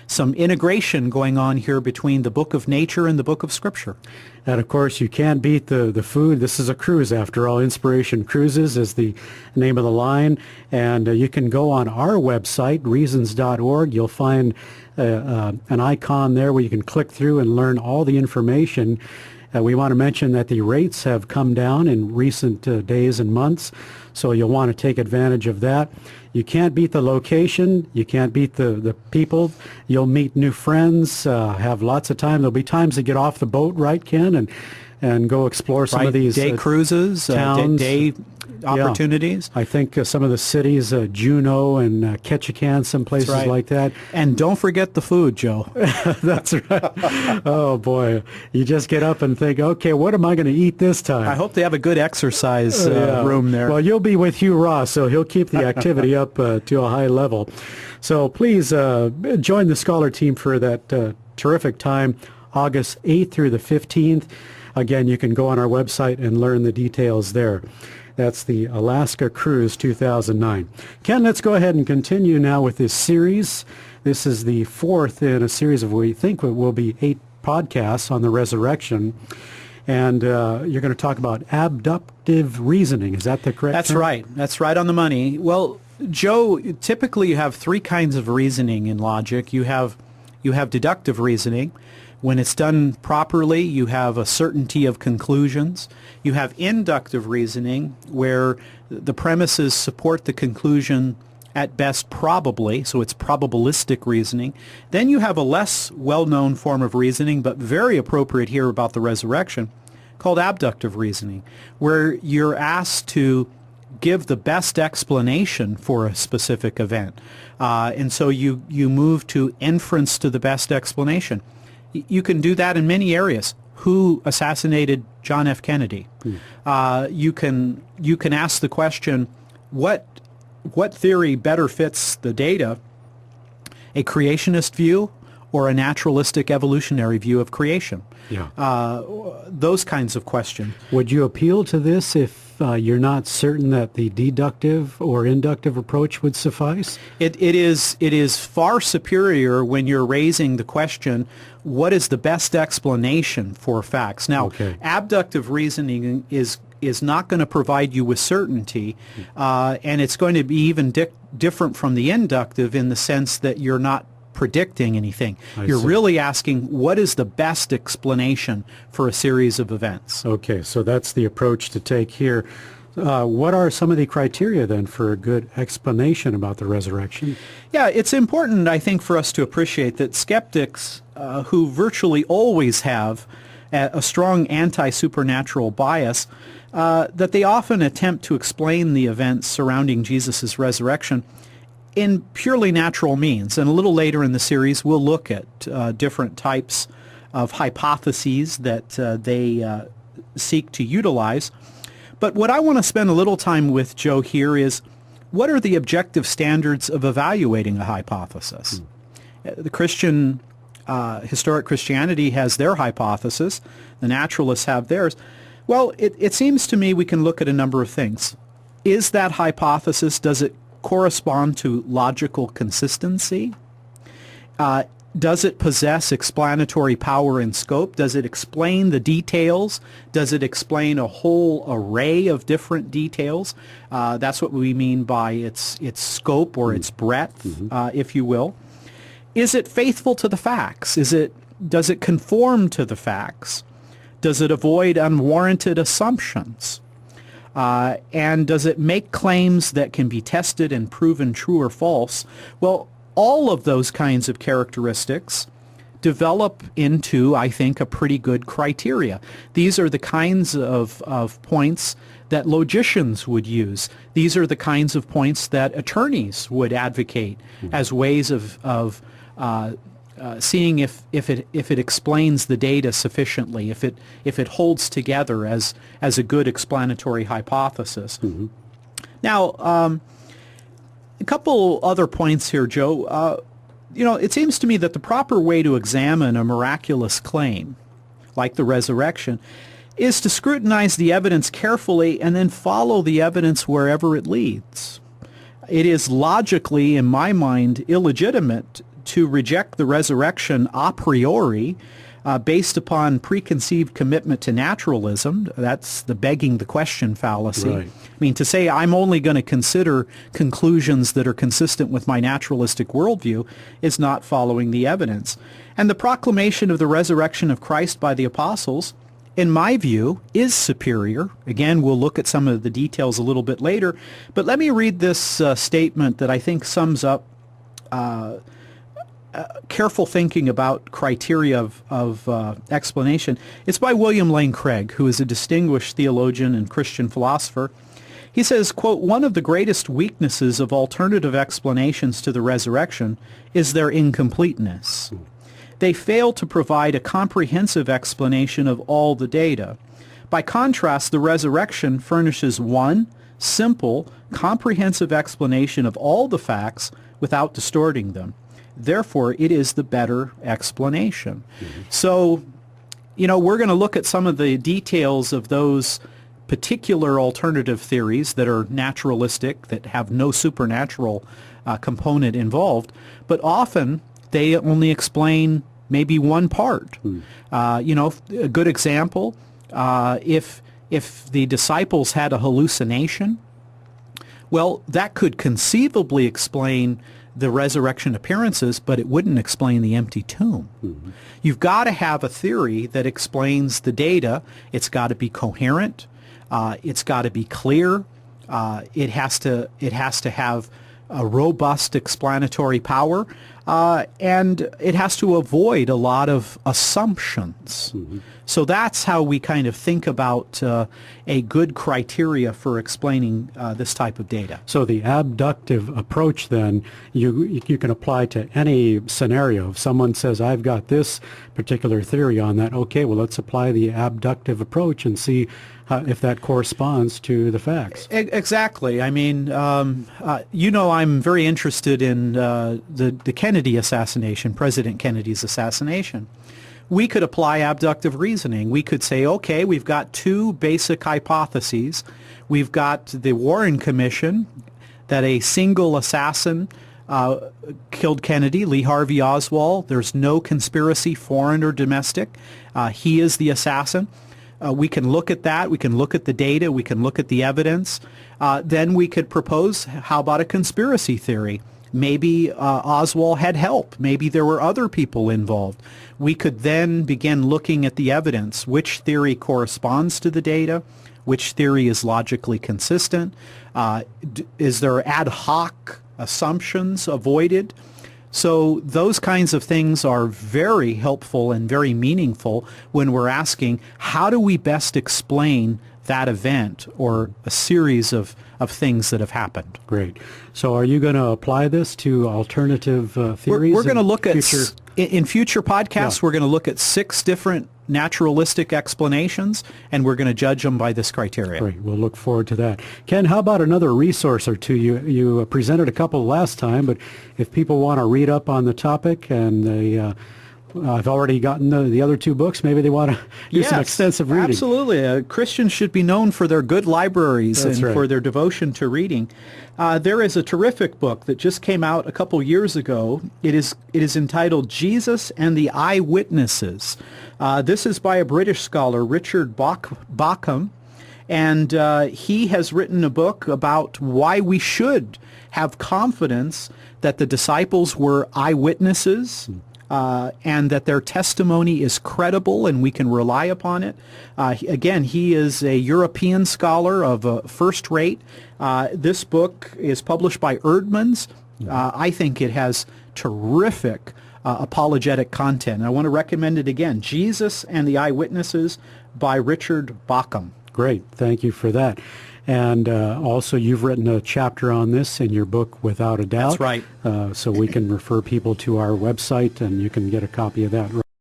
some integration going on here between the book of nature and the book of Scripture. And of course, you can't beat the food. This is a cruise, after all. Inspiration Cruises is the name of the line. And you can go on our website, reasons.org. You'll find an icon there where you can click through and learn all the information. We want to mention that the rates have come down in recent days and months, so you'll want to take advantage of that. You can't beat the location. You can't beat the people. You'll meet new friends, have lots of time. There'll be times to get off the boat, right, Ken, and go explore some of these day cruises, towns. Day opportunities. I think some of the cities, Juneau and Ketchikan, some places like that. And don't forget the food, Joe. That's right. Oh, boy. You just get up and think, okay, what am I going to eat this time? I hope they have a good exercise room there. Well, you'll be with Hugh Ross, so he'll keep the activity up to a high level. So please join the Scholar team for that terrific time, August 8th through the 15th. Again, you can go on our website and learn the details there. That's the Alaska Cruise 2009. Ken, let's go ahead and continue now with this series. This is the fourth in a series of, we think it will be 8 podcasts on the resurrection. And you're going to talk about abductive reasoning. Is that the correct That's term? right. That's right on the money. Well, Joe, typically you have 3 kinds of reasoning in logic. You have deductive reasoning. When it's done properly, you have a certainty of conclusions. You have inductive reasoning, where the premises support the conclusion at best probably, so it's probabilistic reasoning. Then you have a less well-known form of reasoning, but very appropriate here about the resurrection, called abductive reasoning, where you're asked to give the best explanation for a specific event. And so you move to inference to the best explanation. You can do that in many areas. Who assassinated John F. Kennedy? You can ask the question, what theory better fits the data, a creationist view or a naturalistic evolutionary view of creation? Those kinds of questions. Would you appeal to this if you're not certain that the deductive or inductive approach would suffice? It is far superior when you're raising the question, what is the best explanation for facts? Now, abductive reasoning is not going to provide you with certainty, and it's going to be even different from the inductive in the sense that you're not predicting anything. You're really asking, what is the best explanation for a series of events? Okay, so that's the approach to take here. What are some of the criteria then for a good explanation about the resurrection? Yeah, it's important, I think, for us to appreciate that skeptics who virtually always have a strong anti-supernatural bias, that they often attempt to explain the events surrounding Jesus' resurrection in purely natural means. And a little later in the series, we'll look at different types of hypotheses that they seek to utilize. But what I want to spend a little time with, Joe, here is, what are the objective standards of evaluating a hypothesis? The Christian, historic Christianity has their hypothesis. The naturalists have theirs. Well, it seems to me we can look at a number of things. Is that hypothesis, does it correspond to logical consistency? Does it possess explanatory power and scope? Does it explain the details? Does it explain a whole array of different details? That's what we mean by its scope or its breadth, if you will. Is it faithful to the facts? Does it conform to the facts? Does it avoid unwarranted assumptions? And does it make claims that can be tested and proven true or false? Well, all of those kinds of characteristics develop into, I think, a pretty good criteria. These are the kinds of points that logicians would use. These are the kinds of points that attorneys would advocate as ways of seeing if it explains the data sufficiently, if it holds together as a good explanatory hypothesis. Now, a couple other points here, Joe. It seems to me that the proper way to examine a miraculous claim, like the resurrection, is to scrutinize the evidence carefully and then follow the evidence wherever it leads. It is logically, in my mind, illegitimate to reject the resurrection a priori based upon preconceived commitment to naturalism. That's the begging the question fallacy. Right. I mean, to say I'm only going to consider conclusions that are consistent with my naturalistic worldview is not following the evidence. And the proclamation of the resurrection of Christ by the apostles, in my view, is superior. Again, we'll look at some of the details a little bit later. But let me read this statement that I think sums up careful thinking about criteria of explanation. It's by William Lane Craig, who is a distinguished theologian and Christian philosopher. He says, quote, "One of the greatest weaknesses of alternative explanations to the resurrection is their incompleteness. They fail to provide a comprehensive explanation of all the data. By contrast, the resurrection furnishes one simple, comprehensive explanation of all the facts without distorting them. Therefore, it is the better explanation." Mm-hmm. So, we're going to look at some of the details of those particular alternative theories that are naturalistic, that have no supernatural component involved, but often they only explain maybe one part. A good example, if the disciples had a hallucination, well, that could conceivably explain the resurrection appearances, but it wouldn't explain the empty tomb. Mm-hmm. You've got to have a theory that explains the data. It's got to be coherent. It's got to be clear. It has to have a robust explanatory power, and it has to avoid a lot of assumptions. Mm-hmm. So that's how we kind of think about a good criteria for explaining this type of data. So the abductive approach, then, you can apply to any scenario. If someone says, I've got this particular theory on that, okay, well, let's apply the abductive approach and see if that corresponds to the facts. Exactly. I mean, I'm very interested in the Kennedy assassination, President Kennedy's assassination. We could apply abductive reasoning. We could say, okay, we've got two basic hypotheses. We've got the Warren Commission, that a single assassin killed Kennedy, Lee Harvey Oswald. There's no conspiracy, foreign or domestic. He is the assassin. We can look at that. We can look at the data. We can look at the evidence. Then we could propose, how about a conspiracy theory? Maybe Oswald had help. Maybe there were other people involved. We could then begin looking at the evidence. Which theory corresponds to the data? Which theory is logically consistent? Is there ad hoc assumptions avoided? So those kinds of things are very helpful and very meaningful when we're asking, how do we best explain that event or a series of things that have happened? Great. So are you going to apply this to alternative theories? We're going to look at, in future podcasts, We're going to look at 6 different naturalistic explanations, and we're going to judge them by this criteria. Great. We'll look forward to that. Ken, how about another resource or two? You presented a couple last time, but if people want to read up on the topic and they... I've already gotten the other 2 books. Maybe they want to do some extensive reading. Absolutely. Christians should be known for their good libraries for their devotion to reading. There is a terrific book that just came out a couple years ago. It is entitled Jesus and the Eyewitnesses. This is by a British scholar, Richard Bauckham, and he has written a book about why we should have confidence that the disciples were eyewitnesses, and that their testimony is credible and we can rely upon it. Again, he is a European scholar of first rate. This book is published by Erdman's. I think it has terrific apologetic content. I want to recommend it again, Jesus and the Eyewitnesses by Richard Bauckham. Great. Thank you for that. And also, you've written a chapter on this in your book, Without a Doubt. That's right. So we can refer people to our website, and you can get a copy of that.